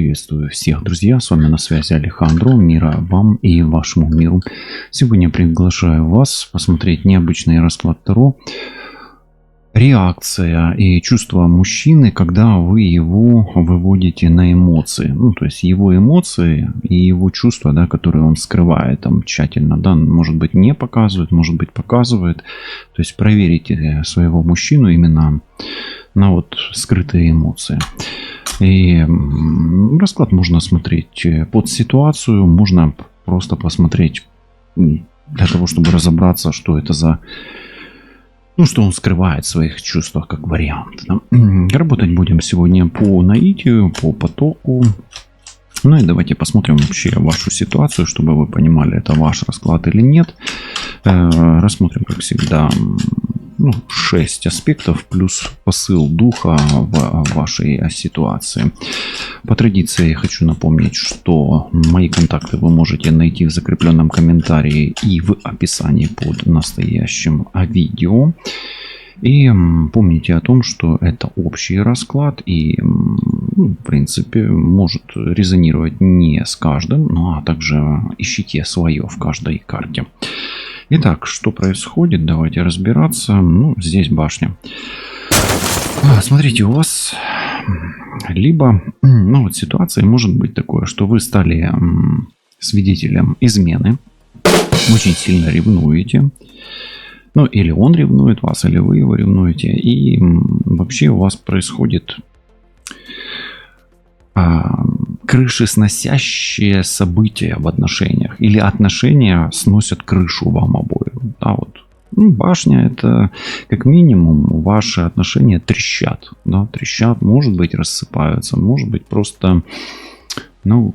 Приветствую всех, друзья. С вами на связи Алехандро. Мира вам и вашему миру. Сегодня приглашаю вас посмотреть необычный расклад Таро. Реакция и чувства мужчины, когда вы его выводите на эмоции. То есть его эмоции и его чувства, да, которые он скрывает там тщательно. Да, может быть, не показывает, может быть, показывает. То есть проверите своего мужчину именно на вот скрытые эмоции. И расклад можно смотреть под ситуацию, можно просто посмотреть для того, чтобы разобраться, что это за... что он скрывает в своих чувствах, как вариант. Да? Работать будем сегодня по наитию, по потоку. Ну и давайте посмотрим вообще вашу ситуацию, чтобы вы понимали, это ваш расклад или нет. Рассмотрим, как всегда, 6 аспектов плюс посыл духа в вашей ситуации. По традиции хочу напомнить, что мои контакты вы можете найти в закрепленном комментарии и в описании под настоящим видео. И помните о том, что это общий расклад и, в принципе, может резонировать не с каждым, а также ищите свое в каждой карте. Итак, что происходит? Давайте разбираться. Здесь башня. Смотрите, у вас либо, ситуация может быть такое, что вы стали свидетелем измены, очень сильно ревнуете. Или он ревнует вас, или вы его ревнуете. И вообще у вас происходит крышесносящее событие в отношениях. Или отношения сносят крышу вам обоим. Да, вот. Башня — это как минимум ваши отношения трещат. Да, трещат, может быть, рассыпаются, может быть, просто вы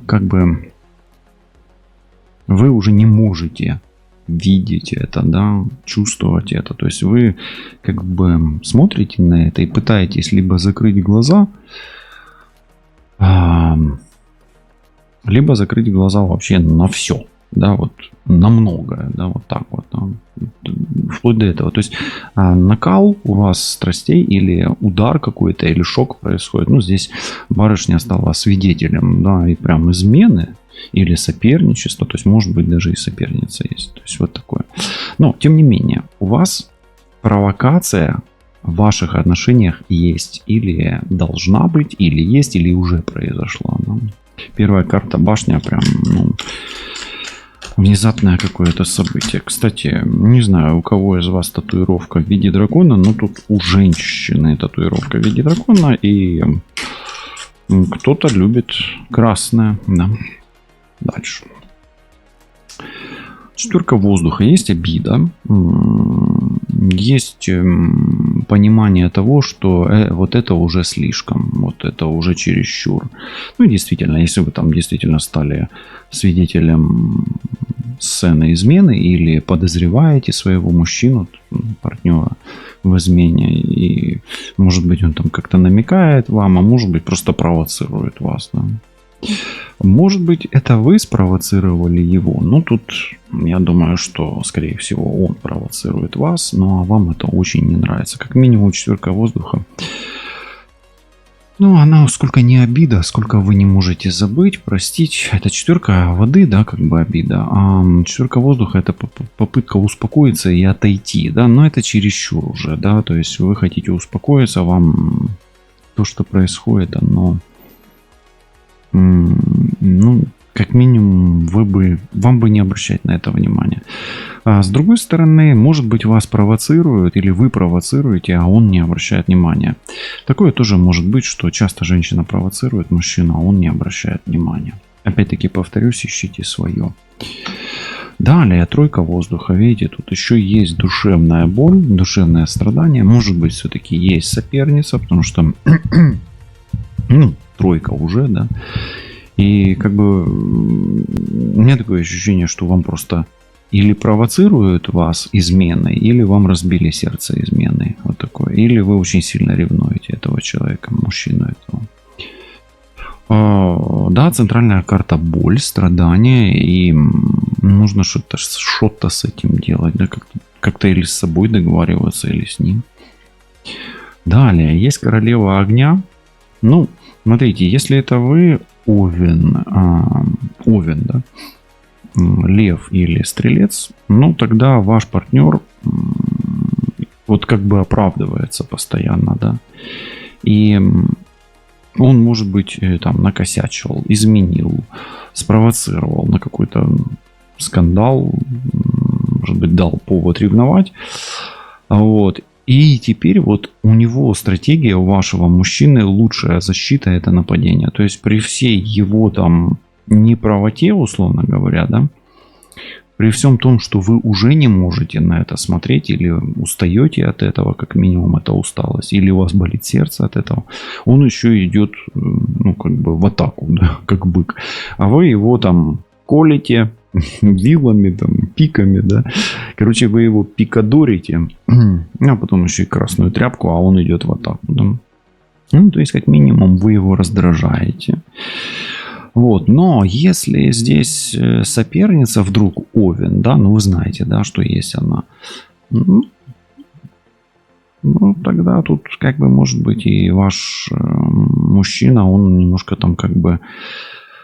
уже не можете видеть это, да, чувствовать это. То есть вы смотрите на это и пытаетесь либо закрыть глаза, либо закрыть глаза вообще на все, да, вот на многое, да, вот так вот, да, вплоть до этого. То есть накал у вас страстей или удар какой-то, или шок происходит. Здесь барышня стала свидетелем, да, и прям измены или соперничество, то есть может быть даже и соперница есть, то есть вот такое. Но тем не менее у вас провокация в ваших отношениях есть, или должна быть, или есть, или уже произошла. Да? Первая карта башня, прям внезапное какое-то событие. Кстати, не знаю, у кого из вас татуировка в виде дракона, но тут у женщины татуировка в виде дракона, и кто-то любит красное. Да. Дальше. Четверка воздуха. Есть обида. Есть понимание того, что вот это уже слишком. Вот это уже чересчур. И действительно, если вы там действительно стали свидетелем сцены измены или подозреваете своего мужчину, партнера в измене, и может быть он там как-то намекает вам, а может быть просто провоцирует вас. Да? Может быть, это вы спровоцировали его. Тут я думаю, что, скорее всего, он провоцирует вас. А вам это очень не нравится. Как минимум, четверка воздуха. Она сколько не обида, сколько вы не можете забыть, простить. Это четверка воды, да, обида. А четверка воздуха — это попытка успокоиться и отойти, да. Но это чересчур уже, да. То есть вы хотите успокоиться, вам то, что происходит, оно... как минимум, вам бы не обращать на это внимания. А с другой стороны, может быть, вас провоцируют, или вы провоцируете, а он не обращает внимания. Такое тоже может быть, что часто женщина провоцирует мужчину, а он не обращает внимания. Опять-таки, повторюсь, ищите свое. Далее, тройка воздуха. Видите, тут еще есть душевная боль, душевное страдание. Может быть, все-таки есть соперница, потому что... тройка уже, да. И у меня такое ощущение, что вам просто или провоцируют вас изменой, или вам разбили сердце изменой. Вот такое. Или вы очень сильно ревнуете этого человека, мужчину этого. Да, центральная карта боль, страдания, и нужно что-то с этим делать, да, как-то или с собой договариваться, или с ним. Далее, есть королева огня. Смотрите, если это вы, Овен, Овен, да, Лев или Стрелец, ну тогда ваш партнер вот как бы оправдывается постоянно, да, и он, может быть, там накосячил, изменил, спровоцировал на какой-то скандал, может быть, дал повод ревновать, вот. И теперь вот у него стратегия, у вашего мужчины, лучшая защита — это нападение. То есть при всей его там неправоте, условно говоря, да, при всем том, что вы уже не можете на это смотреть, или устаете от этого, как минимум это усталость, или у вас болит сердце от этого, он еще идет, ну, как бы в атаку, да, как бык. А вы его там колите вилами, там, пиками, да. Короче, вы его пикадорите, а потом еще и красную тряпку, а он идет в атаку, да. Ну, то есть, как минимум, вы его раздражаете. Вот, но если здесь соперница вдруг Овен, да, ну вы знаете, да, что есть она, ну тогда тут как бы может быть и ваш мужчина, он немножко там как бы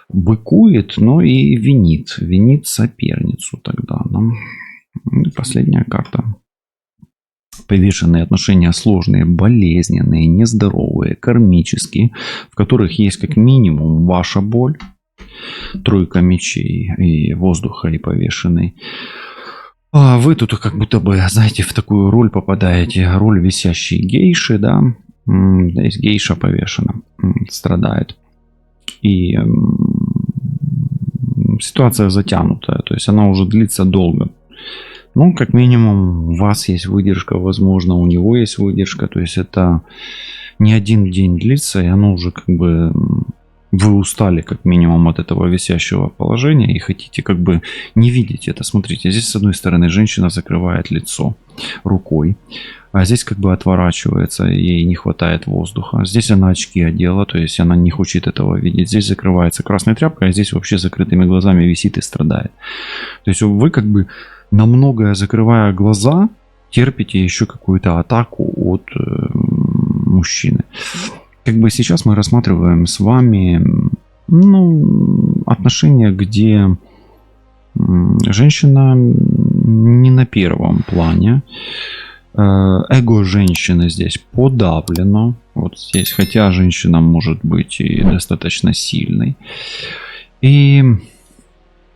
быкует, но и винит соперницу тогда, да. И последняя карта. Повешенные отношения сложные, болезненные, нездоровые, кармические, в которых есть как минимум ваша боль, тройка мечей и воздуха, и повешенный. А вы тут как будто бы, знаете, в такую роль попадаете, роль висящей гейши, да. Здесь гейша повешена, страдает. И ситуация затянутая, то есть она уже длится долго. Ну, как минимум, у вас есть выдержка, возможно, у него есть выдержка. То есть это не один день длится, и оно уже как бы... Вы устали как минимум от этого висящего положения и хотите как бы не видеть это. Смотрите, здесь с одной стороны женщина закрывает лицо рукой, а здесь как бы отворачивается, ей не хватает воздуха. Здесь она очки одела, то есть она не хочет этого видеть. Здесь закрывается красной тряпкой, а здесь вообще закрытыми глазами висит и страдает. То есть вы как бы... на многое закрывая глаза, терпите еще какую-то атаку от мужчины. Как бы сейчас мы рассматриваем с вами, ну, отношения, где женщина не на первом плане. Эго женщины здесь подавлено. Вот здесь, хотя женщина может быть и достаточно сильной. И...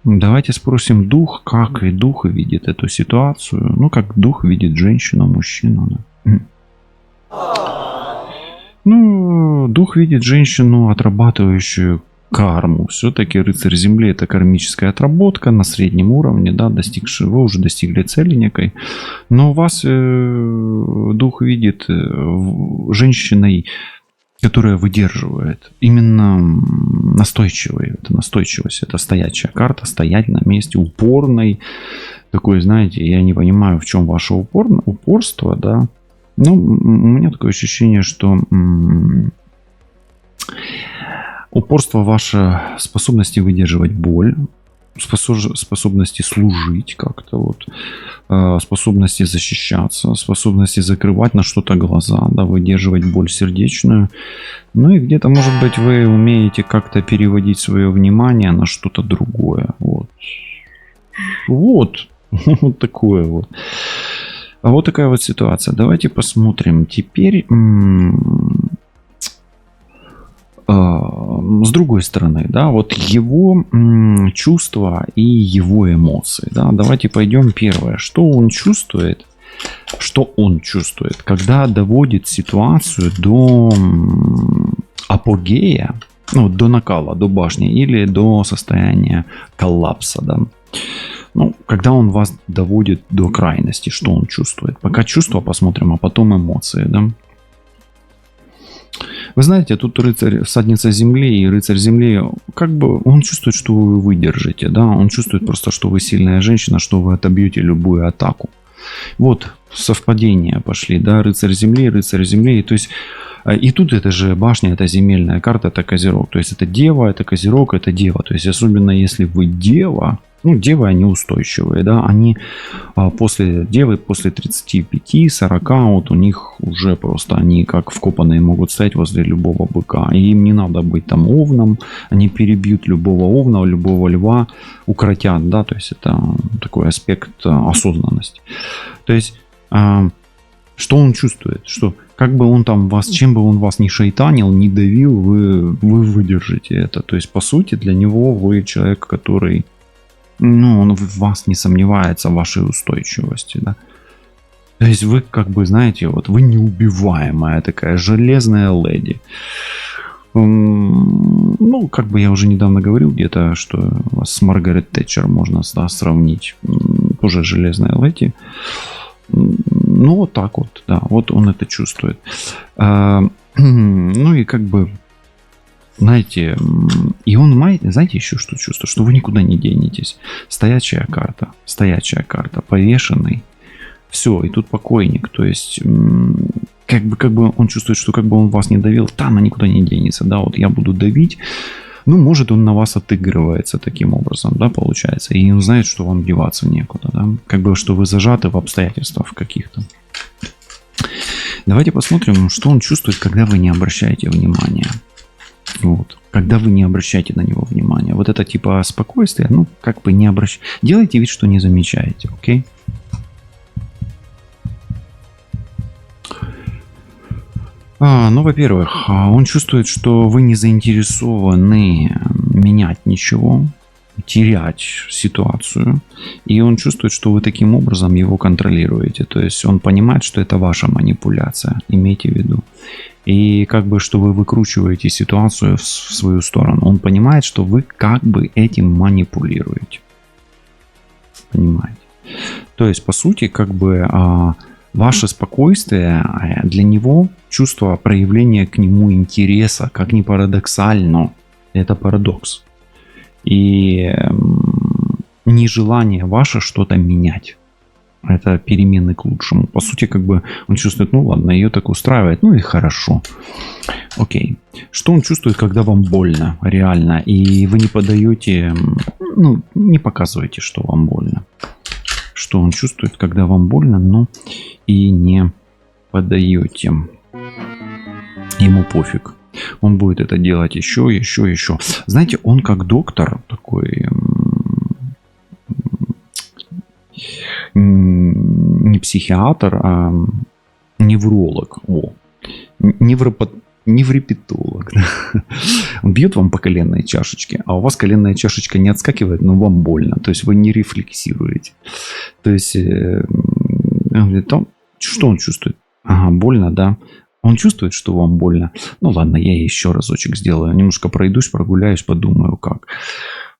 давайте спросим дух, как и дух видит эту ситуацию. Ну, как дух видит женщину, мужчину. Да. Ну, дух видит женщину, отрабатывающую карму. Все-таки рыцарь земли — это кармическая отработка на среднем уровне, да, достигший, вы уже достигли цели некой. Но вас дух видит женщиной, которая выдерживает. Именно настойчивой. Это настойчивость. Это стоячая карта. Стоять на месте. Упорной. Такой, знаете, я не понимаю, в чем ваше упорство, да. Ну, у меня такое ощущение, что упорство ваше, способности выдерживать боль, способности служить как-то, вот, способности защищаться, способности закрывать на что-то глаза, да, выдерживать боль сердечную. Ну и где-то, может быть, вы умеете как-то переводить свое внимание на что-то другое. Вот. Вот такое вот. А вот такая вот ситуация. Давайте посмотрим теперь с другой стороны, да, вот его чувства и его эмоции, да. Давайте пойдем первое. Что он чувствует, когда доводит ситуацию до апогея, ну, до накала, до башни или до состояния коллапса, да. Ну, когда он вас доводит до крайности, что он чувствует. Пока чувства посмотрим, а потом эмоции, да. Вы знаете, тут рыцарь, всадница земли и рыцарь земли, как бы он чувствует, что вы выдержите, да. Он чувствует просто, что вы сильная женщина, что вы отобьете любую атаку. Вот совпадения пошли, да, рыцарь земли, то есть... И тут это же башня, это земельная карта, это козерог. То есть это дева, это козерог, это дева. То есть особенно если вы дева, Ну, девы, они устойчивые, да, они после девы, после 35-40, вот у них уже просто, они как вкопанные могут стоять возле любого быка, и им не надо быть там овном, они перебьют любого овна, любого льва, укротят, да, то есть это такой аспект осознанности. То есть, что он чувствует, что как бы он там вас, чем бы он вас ни шайтанил, ни давил, вы выдержите это, то есть, по сути, для него вы человек, который, ну, он в вас не сомневается, в вашей устойчивости, да. То есть вы, как бы, знаете, вот вы неубиваемая такая железная леди. Ну, как бы я уже недавно говорил где-то, что вас с Маргарет Тэтчер можно, да, сравнить. Тоже железная леди. Ну, вот так вот, да, вот он это чувствует. Ну и как бы, знаете, и он, знаете, еще что чувствует, что вы никуда не денетесь. Стоячая карта, повешенный, все, и тут покойник, то есть, как бы он чувствует, что как бы он вас не давил, она никуда не денется, да, вот я буду давить, ну, может, он на вас отыгрывается таким образом, да, получается, и он знает, что вам деваться некуда, да, как бы, что вы зажаты в обстоятельствах каких-то. Давайте посмотрим, что он чувствует, когда вы не обращаете внимания. Вот. Когда вы не обращаете на него внимания. Вот это типа спокойствие, ну, как бы не обращайте. Делайте вид, что не замечаете, окей? Ну, во-первых, он чувствует, что вы не заинтересованы менять ничего, терять ситуацию. И он чувствует, что вы таким образом его контролируете. То есть он понимает, что это ваша манипуляция. Имейте в виду. И как бы, что вы выкручиваете ситуацию в свою сторону. Он понимает, что вы как бы этим манипулируете. Понимаете? То есть, по сути, как бы ваше спокойствие для него чувство проявления к нему интереса, как ни парадоксально, это парадокс. И нежелание ваше что-то менять. Это перемены к лучшему. По сути, как бы он чувствует, ну ладно, ее так устраивает, ну и хорошо. Окей. Что он чувствует, когда вам больно, реально, и вы не подаете, ну, не показываете, что вам больно. Что он чувствует, когда вам больно, но и не подаете. Ему пофиг. Он будет это делать еще. Знаете, он как доктор такой, не психиатр, а невролог. Невропатолог. Он бьет вам по коленной чашечке, а у вас коленная чашечка не отскакивает, но вам больно. То есть вы не рефлексируете. То есть, что он чувствует? Ага, больно, да. Он чувствует, что вам больно. Ну ладно, я еще разочек сделаю. Немножко пройдусь, прогуляюсь, подумаю, как.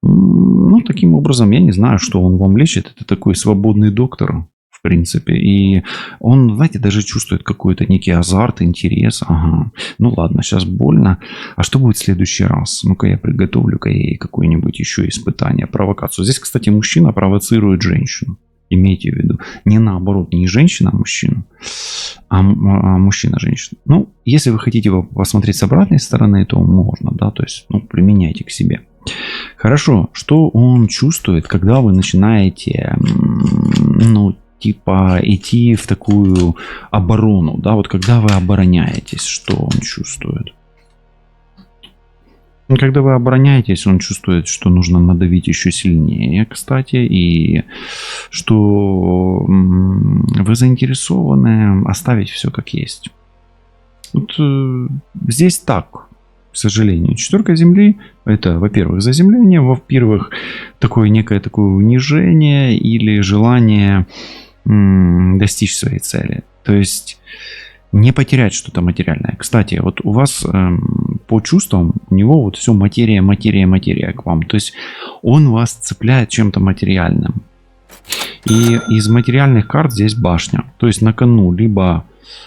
Ну, таким образом, я не знаю, что он вам лечит. Это такой свободный доктор, в принципе. И он, знаете, даже чувствует какой-то некий азарт, интерес. Ага, ну ладно, сейчас больно. А что будет в следующий раз? Ну-ка, я приготовлю-ка ей какое-нибудь еще испытание, провокацию. Здесь, кстати, мужчина провоцирует женщину. Имейте в виду. Не наоборот, не женщина, а мужчина, а мужчина, женщина. Ну, если вы хотите посмотреть с обратной стороны, то можно, да, то есть, ну, применяйте к себе. Хорошо, что он чувствует, когда вы начинаете, ну, типа, идти в такую оборону, да, вот когда вы обороняетесь, что он чувствует? Когда вы обороняетесь, он чувствует, что нужно надавить еще сильнее, кстати, и что вы заинтересованы оставить все как есть. Вот здесь так, к сожалению. Четверка Земли — это, во-первых, заземление, во-первых, некое такое унижение или желание достичь своей цели. То есть не потерять что-то материальное. Кстати, вот у вас по чувствам, у него вот все материя к вам. То есть он вас цепляет чем-то материальным. И из материальных карт здесь башня. То есть на кону либо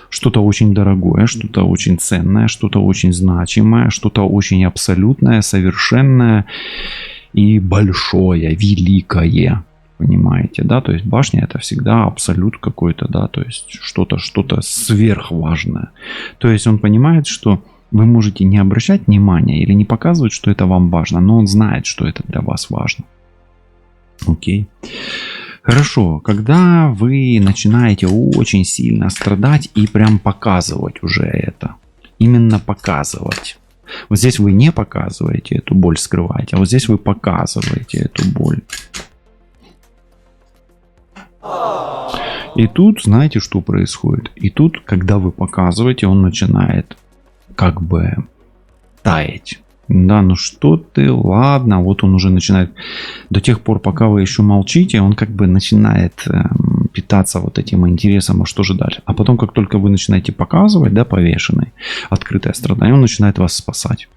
что-то очень дорогое, что-то очень ценное, что-то очень значимое, что-то очень абсолютное, совершенное и большое, великое. Понимаете, да? То есть башня — это всегда абсолют какой-то, да, то есть что-то сверхважное. То есть он понимает, что вы можете не обращать внимания или не показывать, что это вам важно, но он знает, что это для вас важно. Окей. Хорошо, когда вы начинаете очень сильно страдать и прям показывать уже это. Именно показывать. Вот здесь вы не показываете эту боль, скрываете, а вот здесь вы показываете эту боль. И тут, знаете, что происходит? И тут, когда вы показываете, он начинает как бы таять. Да, ну что ты, ладно, вот он уже начинает, до тех пор, пока вы еще молчите, он как бы начинает питаться вот этим интересом, а что же дальше. А потом, как только вы начинаете показывать, да, повешенный, открытое страдание, он начинает вас спасать.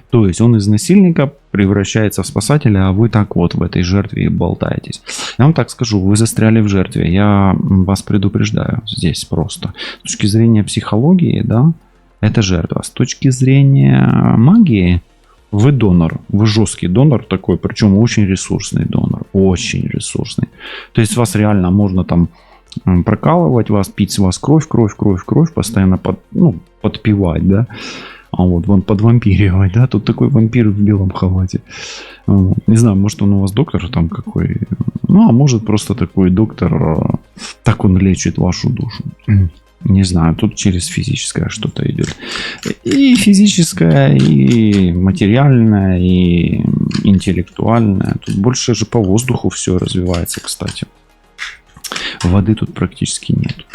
То есть он из насильника превращается в спасателя, а вы так вот в этой жертве болтаетесь. Я вам так скажу, вы застряли в жертве, я вас предупреждаю здесь просто. С точки зрения психологии, да, это жертва. С точки зрения магии, вы донор. Вы жесткий донор такой, причем очень ресурсный донор. Очень ресурсный. То есть вас реально можно там прокалывать, вас пить с вас кровь, постоянно подпивать, да. А вот вон подвампиривать, да. Тут такой вампир в белом халате. Не знаю, может он у вас доктор там какой. Ну, а может просто такой доктор, так он лечит вашу душу. Не знаю, тут через физическое что-то идет. И физическое, и материальное, и интеллектуальное. Тут больше же по воздуху все развивается, кстати. Воды тут практически нет.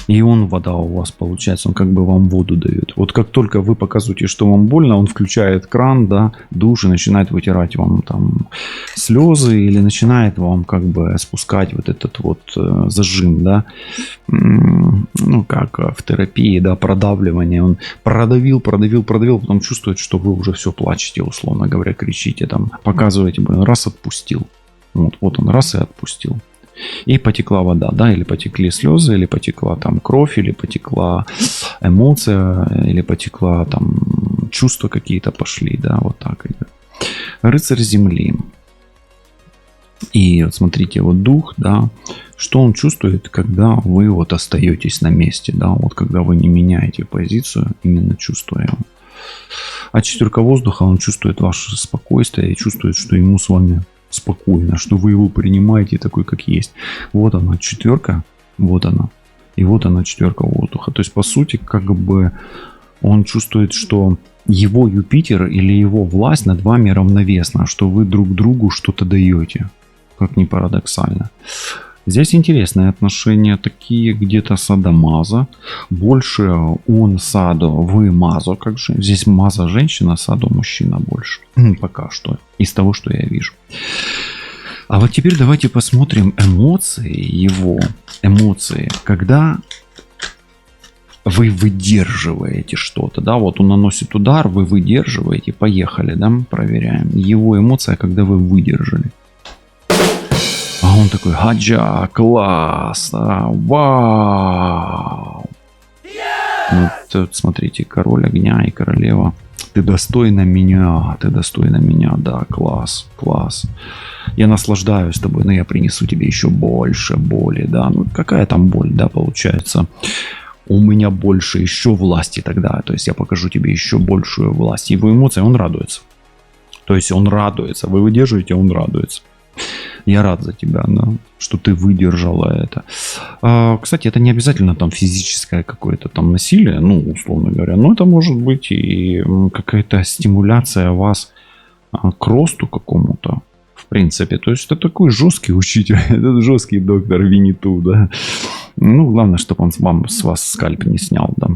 Ион вода у вас получается, он как бы вам воду дает. Вот как только вы показываете, что вам больно, он включает кран, да, душ и начинает вытирать вам там слезы или начинает вам как бы спускать вот этот вот зажим, да, ну как в терапии, да, продавливание. Он продавил, потом чувствует, что вы уже все плачете, условно говоря, кричите там, показываете, раз отпустил. Вот он раз и отпустил. И потекла вода, да, или потекли слезы, или потекла там кровь, или потекла эмоция, или потекла там чувства какие-то пошли, да, вот так идет. Рыцарь земли. И вот смотрите, вот дух, да, что он чувствует, когда вы вот остаетесь на месте, да, вот когда вы не меняете позицию, именно чувствуя его. А четверка воздуха, он чувствует ваше спокойствие и чувствует, что ему с вами спокойно, что вы его принимаете такой, как есть. Вот она четверка, вот она. И вот она четверка воздуха. То есть, по сути, как бы он чувствует, что его Юпитер или его власть над вами равновесна, что вы друг другу что-то даете. Как ни парадоксально. Здесь интересные отношения, такие где-то садомаза. Больше он садо, вы мазо. Как же? Здесь маза женщина, садо мужчина больше. Пока что. Из того, что я вижу. А вот теперь давайте посмотрим эмоции его. Эмоции. Когда вы выдерживаете что-то. Да, вот он наносит удар, вы выдерживаете. Поехали, да, проверяем. Его эмоция, когда вы выдержали. А он такой, хаджа, класс, вау. Вот смотрите, король огня и королева. Ты достойна меня, да, класс, класс. Я наслаждаюсь тобой, но я принесу тебе еще больше боли, да. Ну, какая там боль, да, получается. У меня больше еще власти тогда, то есть я покажу тебе еще большую власть. Его эмоции, он радуется. То есть он радуется, вы выдерживаете, он радуется. Я рад за тебя, да, что ты выдержала это. Кстати, это не обязательно там физическое какое-то там насилие, ну, условно говоря. Но это может быть и какая-то стимуляция вас к росту какому-то, в принципе. То есть это такой жесткий учитель, это жесткий доктор Винни-Ту, да. Ну, главное, чтобы он вам с вас скальп не снял, да.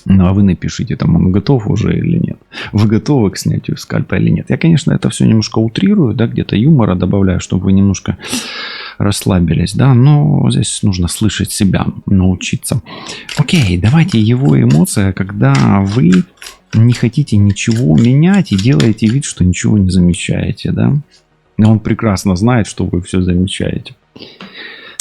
Ну, а вы напишите, там, он готов уже или нет. Вы готовы к снятию скальпа или нет. Я, конечно, это все немножко утрирую, да, где-то юмора добавляю, чтобы вы немножко расслабились, да. Но здесь нужно слышать себя, научиться. Окей, давайте его эмоция, когда вы не хотите ничего менять и делаете вид, что ничего не замечаете, да. Он прекрасно знает, что вы все замечаете.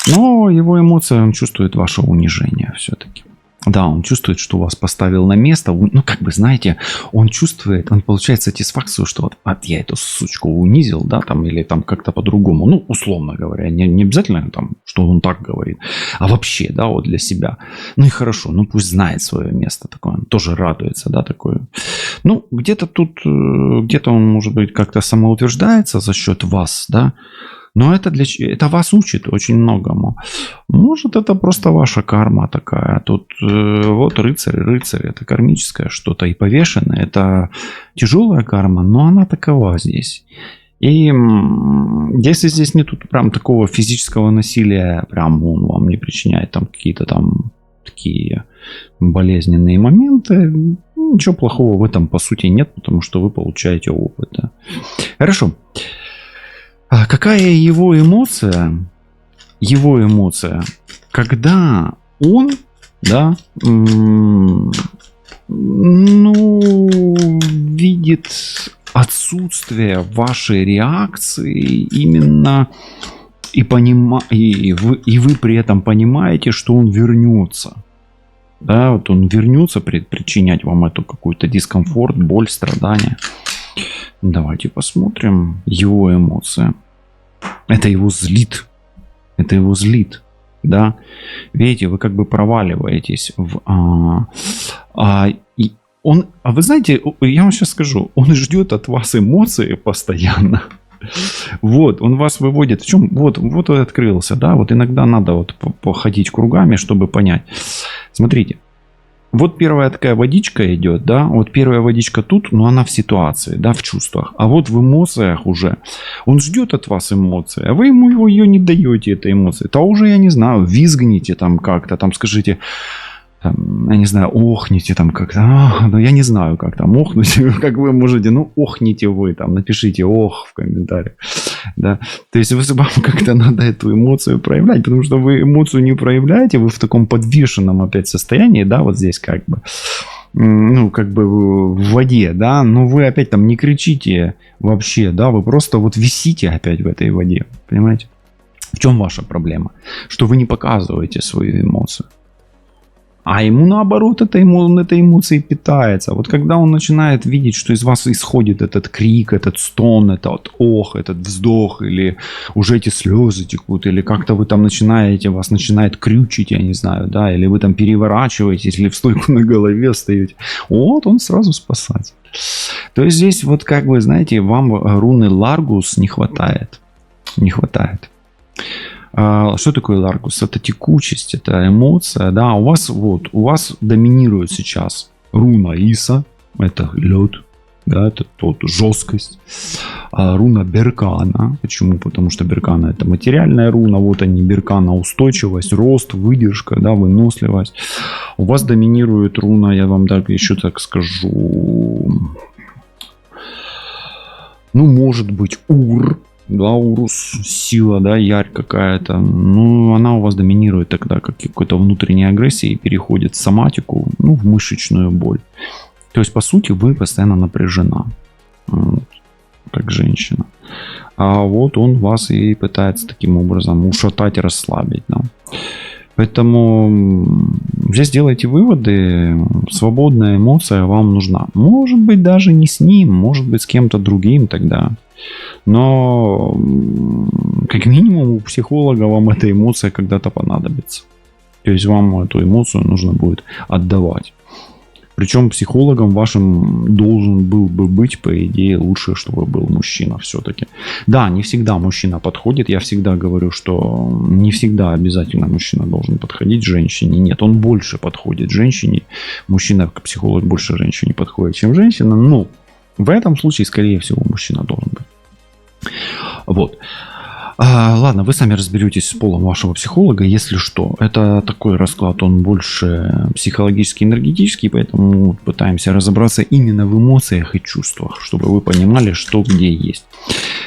Но его эмоция, он чувствует ваше унижение все-таки. Да, он чувствует, что вас поставил на место. Ну, как бы, знаете, он чувствует, он получает сатисфакцию, что вот я эту сучку унизил, да, там, или там как-то по-другому. Ну, условно говоря, не обязательно там, что он так говорит, а вообще, да, вот для себя. Ну и хорошо, ну пусть знает свое место такое, он тоже радуется, да, такое. Ну, где-то тут, где-то он, может быть, как-то самоутверждается за счет вас, да. Но это вас учит очень многому. Может, это просто ваша карма такая. Тут вот рыцарь, это кармическое что-то. И повешенное, это тяжелая карма, но она такова здесь. И если здесь нету прям такого физического насилия, прям он вам не причиняет там какие-то там такие болезненные моменты, ничего плохого в этом по сути нет, потому что вы получаете опыт. Да. Хорошо. А какая его эмоция? Его эмоция, когда он, да, видит отсутствие вашей реакции именно и вы при этом понимаете, что он вернется. Да, вот он вернется причинять вам эту какую-то дискомфорт, боль, страдания. Давайте посмотрим его эмоции. Это его злит. Это его злит. Да? Видите, вы как бы проваливаетесь в... вы знаете, я вам сейчас скажу, он ждет от вас эмоции постоянно. Вот, он вас выводит. В чем? Вот он открылся, да? Вот иногда надо вот походить кругами, чтобы понять. Смотрите. Вот первая такая водичка идет, да, вот первая водичка тут, но она в ситуации, да, в чувствах. А вот в эмоциях уже, он ждет от вас эмоции, а вы ему ее не даете, этой эмоции. То уже, я не знаю, визгните там как-то, там скажите, там, я не знаю, охните там как-то, ну я не знаю, как там охнуть, как вы можете, ну охните вы там, напишите ох в комментариях, да, то есть вам как-то надо эту эмоцию проявлять, потому что вы эмоцию не проявляете, вы в таком подвешенном опять состоянии, да, вот здесь как бы, ну как бы в воде, да, но вы опять там не кричите вообще, да, вы просто вот висите опять в этой воде, понимаете? В чем ваша проблема? Что вы не показываете свою эмоцию. А ему наоборот он этой эмоцией питается. Вот когда он начинает видеть, что из вас исходит этот крик, этот стон, этот ох, этот вздох, или уже эти слезы текут, или как-то вы там начинаете, вас начинает крючить, я не знаю, да, или вы там переворачиваетесь, или в стойку на голове стоите. Вот он сразу спасатель. То есть здесь вот как бы, знаете, вам руны Ларгус не хватает. Не хватает. Что такое Ларгус? Это текучесть, это эмоция. Да, у вас доминирует сейчас руна Иса, это лед, да, это жесткость. Руна Беркана. Почему? Потому что Беркана это материальная руна, вот они, Беркана устойчивость, рост, выдержка, да, выносливость. У вас доминирует руна, я вам так еще так скажу, ну, может быть, Ур. Да, Урус, сила, да, ярь какая-то. Ну, она у вас доминирует тогда, как какой-то внутренней агрессии, и переходит в соматику, ну, в мышечную боль. То есть, по сути, вы постоянно напряжена, как женщина. А вот он вас и пытается таким образом ушатать, расслабить. Да. Поэтому здесь делайте выводы. Свободная эмоция вам нужна. Может быть, даже не с ним, может быть, с кем-то другим тогда. Но как минимум у психолога вам эта эмоция когда-то понадобится. То есть вам эту эмоцию нужно будет отдавать. Причем психологом вашим должен был бы быть, по идее, лучше, чтобы был мужчина все-таки. Да, не всегда мужчина подходит. Я всегда говорю, что не всегда обязательно мужчина должен подходить женщине. Нет, он больше подходит женщине. Мужчина как психолог больше женщине подходит, чем женщина. Но в этом случае, скорее всего, мужчина должен быть. Вот. Ладно, вы сами разберетесь с полом вашего психолога, если что. Это такой расклад, он больше психологический, энергетический, поэтому пытаемся разобраться именно в эмоциях и чувствах, чтобы вы понимали, что где есть.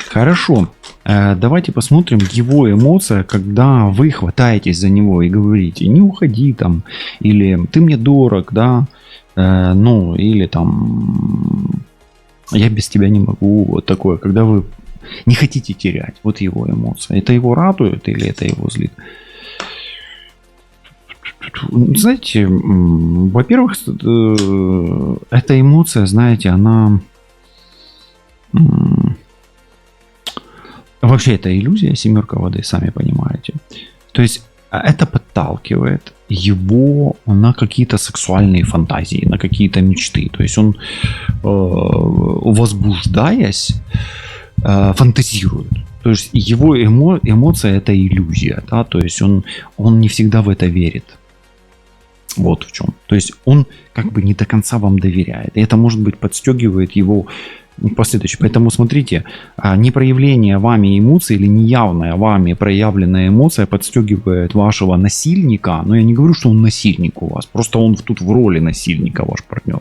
Хорошо, давайте посмотрим его эмоция, когда вы хватаетесь за него и говорите, не уходи там, или ты мне дорог, да, ну, или там, я без тебя не могу, вот такое, когда вы не хотите терять. Вот его эмоция. Это его радует или это его злит? Знаете, во-первых, эта эмоция, знаете, она... Вообще это иллюзия, семерка воды, сами понимаете. То есть это подталкивает его на какие-то сексуальные фантазии, на какие-то мечты. То есть он, возбуждаясь, фантазирует. То есть его эмоция это иллюзия, да, то есть он не всегда в это верит. Вот в чем. То есть он как бы не до конца вам доверяет. И это, может быть, подстегивает его последующее. Поэтому смотрите, непроявление вами эмоций или неявная вами проявленная эмоция подстегивает вашего насильника. Но я не говорю, что он насильник у вас. Просто он тут в роли насильника, ваш партнер.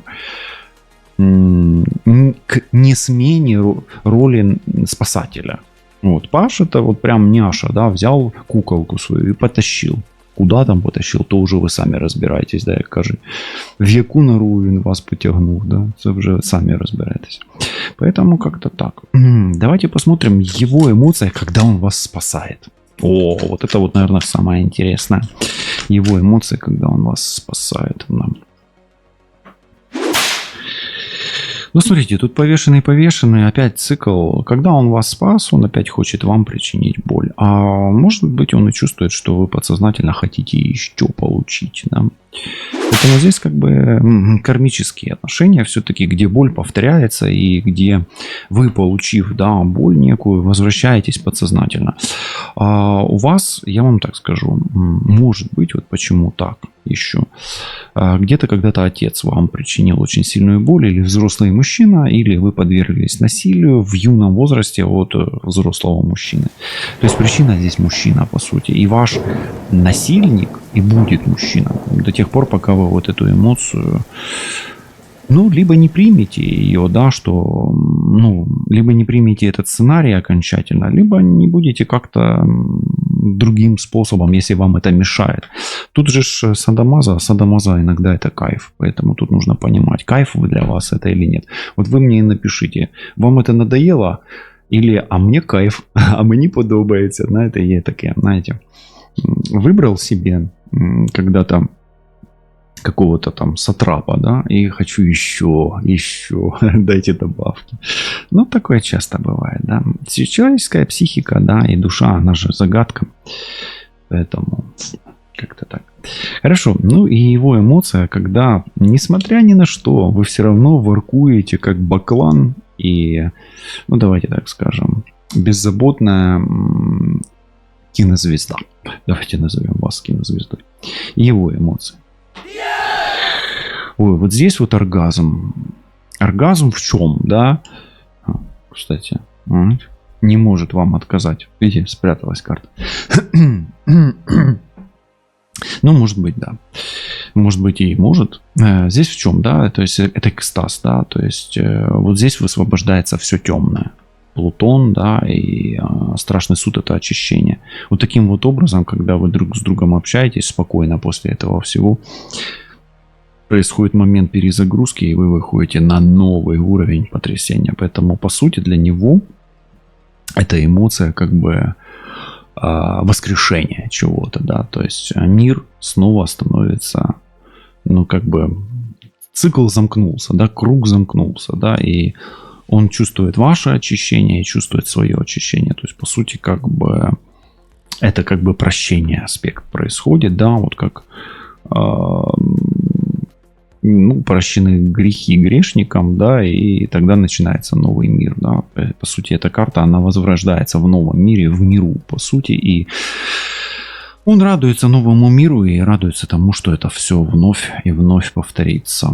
К несмене роли спасателя. Вот, Паш это вот прям няша, да, взял куколку свою и потащил. Куда там потащил, то уже вы сами разбираетесь, да, як кажуть. В яку нору він вас потягнув, да, це вже самі разбираетесь. Поэтому как-то так. Давайте посмотрим его эмоции, когда он вас спасает. О, вот это вот, наверное, самое интересное. Его эмоции, когда он вас спасает. Да. Ну, смотрите, тут повешенный, опять цикл. Когда он вас спас, он опять хочет вам причинить боль. А может быть, он и чувствует, что вы подсознательно хотите еще получить. Да? Поэтому здесь как бы кармические отношения все-таки, где боль повторяется и где вы, получив, да, боль некую, возвращаетесь подсознательно. А у вас, я вам так скажу, может быть, вот почему так еще. Где-то когда-то отец вам причинил очень сильную боль, или взрослый мужчина, или вы подверглись насилию в юном возрасте от взрослого мужчины. То есть причина здесь мужчина, по сути. И ваш насильник и будет мужчина до тех пор, пока вы вот эту эмоцию, ну, либо не примете ее, да, что, ну, либо не примете этот сценарий окончательно, либо не будете как-то другим способом, если вам это мешает. Тут же садомаза иногда это кайф, поэтому тут нужно понимать, кайф вы для вас это или нет. Вот вы мне напишите, вам это надоело, или а мне кайф, а мені подобається, знаєте, є таке, знаете, выбрал себе когда-то какого-то там сатрапа, да, и хочу еще, дайте добавки. Ну, такое часто бывает, да. Человеческая психика, да, и душа, она же загадка. Поэтому как-то так. Хорошо, ну и его эмоция, когда, несмотря ни на что, вы все равно воркуете как баклан и, ну, давайте так скажем, беззаботная кинозвезда. Давайте назовем вас кинозвездой. Его эмоции. Ой, вот здесь вот оргазм. Оргазм в чем, да? Кстати, не может вам отказать. Видите, спряталась карта. Ну, может быть, да. Может быть и может. Здесь в чем, да? То есть это экстаз, да? То есть вот здесь высвобождается все темное. Плутон, да, и страшный суд это очищение. Вот таким вот образом, когда вы друг с другом общаетесь спокойно после этого всего, происходит момент перезагрузки, и вы выходите на новый уровень потрясения. Поэтому, по сути, для него эта эмоция как бы воскрешение чего-то, да, то есть мир снова становится, ну, как бы цикл замкнулся, да, круг замкнулся, да, и он чувствует ваше очищение и чувствует свое очищение. То есть, по сути, как бы это как бы прощение аспект происходит, да, вот как ну, прощены грехи грешникам, да, и тогда начинается новый мир, да. По сути, эта карта, она возрождается в новом мире, в миру, по сути, и он радуется новому миру и радуется тому, что это все вновь и вновь повторится.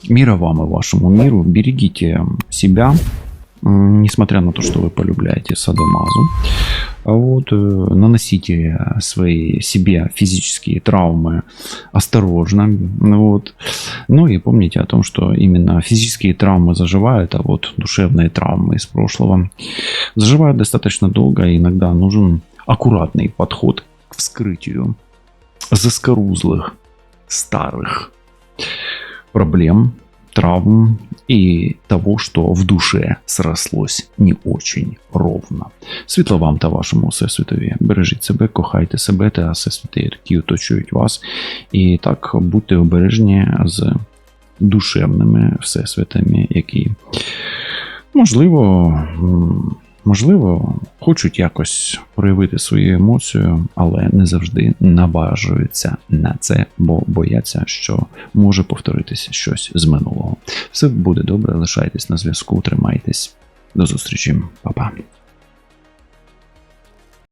Мира вам и вашему миру. Берегите себя, несмотря на то, что вы полюбляете садомазу. Вот, наносите себе физические травмы осторожно. Вот. Ну и помните о том, что именно физические травмы заживают, а вот душевные травмы из прошлого заживают достаточно долго. И иногда нужен аккуратный подход к вскрытию заскорузлых старых проблем, травм и того, что в душе срослось не очень ровно. Світла вам та вашому всесвітові. Бережіть себе, кохайте себе та всесвіти, які оточують вас. І так, будьте обережні з душевними всесвітами, які, можливо, хочуть якось проявити свою емоцію, але не завжди наважуються на це, бо бояться, що може повторитися щось з минулого. Все буде добре, лишайтесь на зв'язку, тримайтесь. До зустрічі, Па-па.